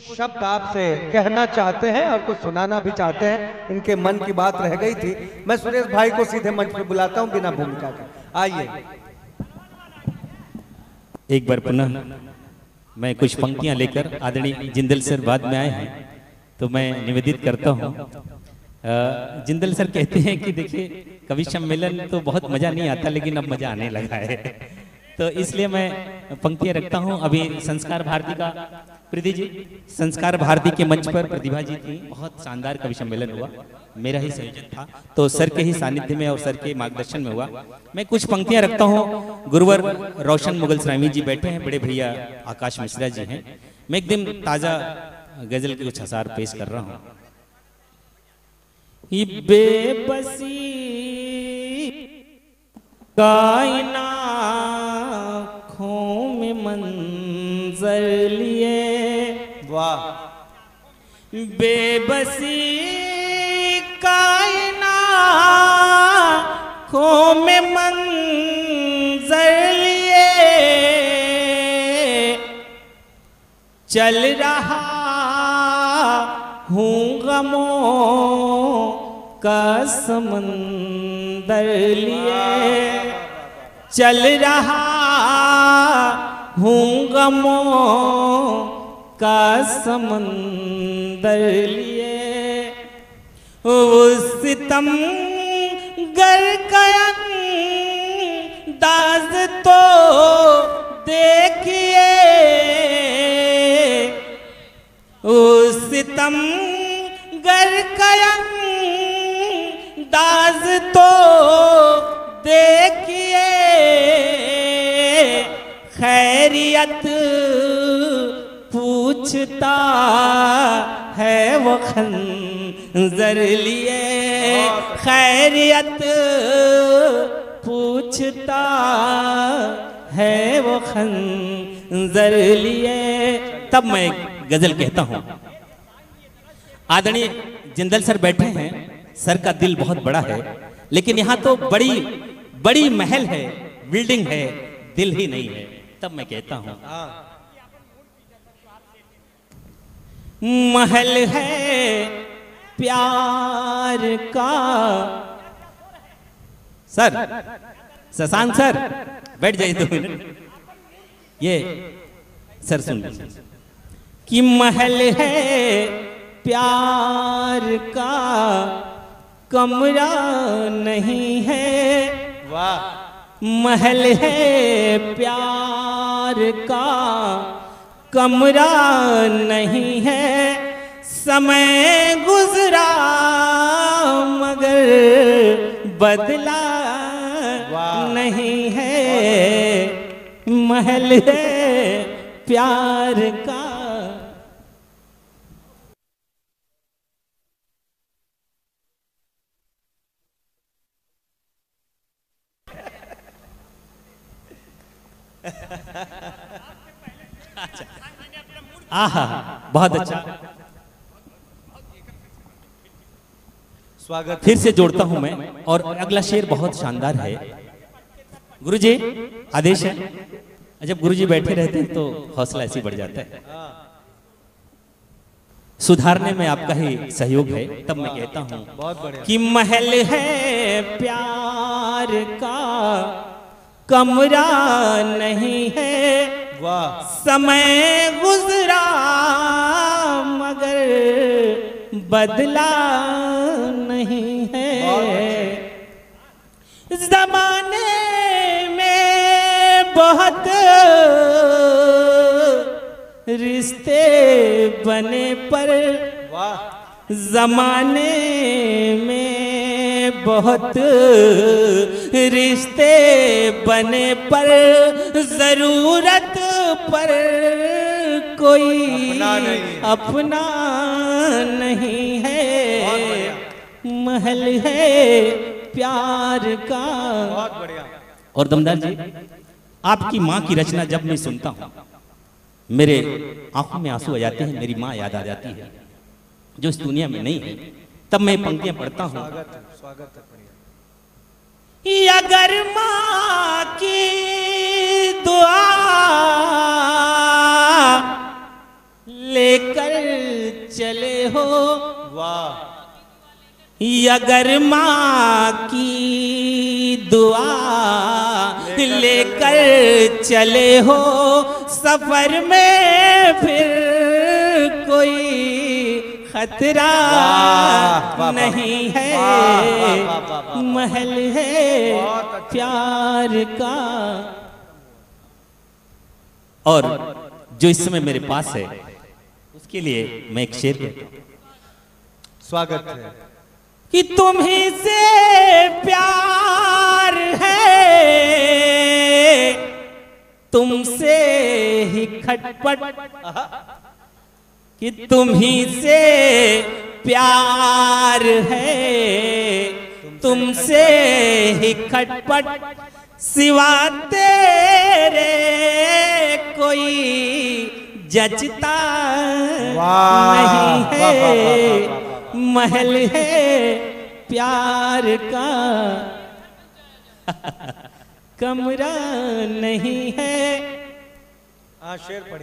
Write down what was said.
कुछ शब्द आपसे कहना चाहते हैं और कुछ सुनाना भी चाहते हैं। इनके मन की बात रह गई थी। मैं सुरेश भाई को सीधे मंच पे बुलाता हूं बिना भूमिका के। आइए। एक बार पुनः मैं कुछ पंक्तियां लेकर आदरणीय जिंदल सर बाद में आए हैं तो मैं निवेदित करता हूं। जिंदल सर कहते हैं कि देखिए कवि सम्मेलन तो बहुत मजा नहीं आता लेकिन अब मजा आने लगा है, तो इसलिए मैं पंक्तियां रखता हूं। अभी संस्कार भारती का प्रीति जी, संस्कार भारती के मंच पर प्रतिभा जी थी, बहुत शानदार कवि सम्मेलन हुआ, मेरा ही संयोजन था, तो सर के ही सानिध्य में और सर के मार्गदर्शन में हुआ। मैं कुछ पंक्तियां रखता हूं। गुरुवर रोशन मुगल सरामी जी बैठे हैं, बड़े भैया आकाश मिश्रा जी हैं। मैं एकदम ताजा गजल के कुछ असार पेश कर रहा हूं। ये बेबसी कायनात आँखों में मंजर लिए, वाह, बेबसी कायनात आँखों में मंजर लिए, चल रहा हूँ गमों का समंदर लिए, चल रहा हूँ गमों का समंदर लिए। उस सितम गर का अंदाज तो देखिए, उस सितम गर का अंदाज तो देखिए, खैरियत पूछता है वो खंजर लिए, खैरियत पूछता है वो खंजर लिए। तब मैं गजल कहता हूं। आदरणीय जिंदल सर बैठे हैं, सर का दिल बहुत बड़ा है, लेकिन यहाँ तो बड़ी बड़ी महल है, बिल्डिंग है, दिल ही नहीं है। तब मैं कहता हूं, महल है प्यार का। सर, शशांक सर बैठ जाइए 2 मिनट। ये सर सुन कि महल है प्यार का, कमरा नहीं है। वाह, महल है प्यार का, कमरा नहीं है। समय गुजरा मगर बदला नहीं है। महल है प्यार का। आहा, बहुत अच्छा। स्वागत। फिर से जोड़ता हूं मैं, और अगला शेर बहुत शानदार है। गुरुजी आदेश है। जब गुरुजी बैठे रहते हैं तो हौसला ऐसे बढ़ जाता है। सुधारने में आपका ही सहयोग है। तब मैं कहता हूं बहुत बढ़िया कि महल है प्यार का, कमरा नहीं है। वाह, समय गुजरा मगर बदला नहीं है। जमाने में बहुत रिश्ते बने पर, वाह, जमाने में बहुत रिश्ते बने पर, जरूरत पर कोई अपना नहीं है। महल है प्यार का। बहुत बढ़िया। और दमदार जी, आपकी माँ की रचना जब मैं सुनता हूँ मेरे आंखों में आंसू आ जाते हैं, मेरी माँ याद आ जाती है जो इस दुनिया में नहीं है। तब मैं पंक्तियां पढ़ता हूँ। स्वागत है। अगर माँ की दुआ लेकर चले हो, वाह, अगर माँ की दुआ लेकर चले हो सफर में, फिर कोई खतरा नहीं है, महल है प्यार का। और जो इस समय मेरे पास है उसके लिए मैं एक शेर कहता हूं। स्वागत है कि तुम्हीं से प्यार है, तुमसे ही खटपट, कि तुम्हीं से प्यार है, तुमसे ही खटपट, सिवा तेरे कोई जचता नहीं है, महल है प्यार का, कमरा नहीं है। हाँ, शेर पढ़िए।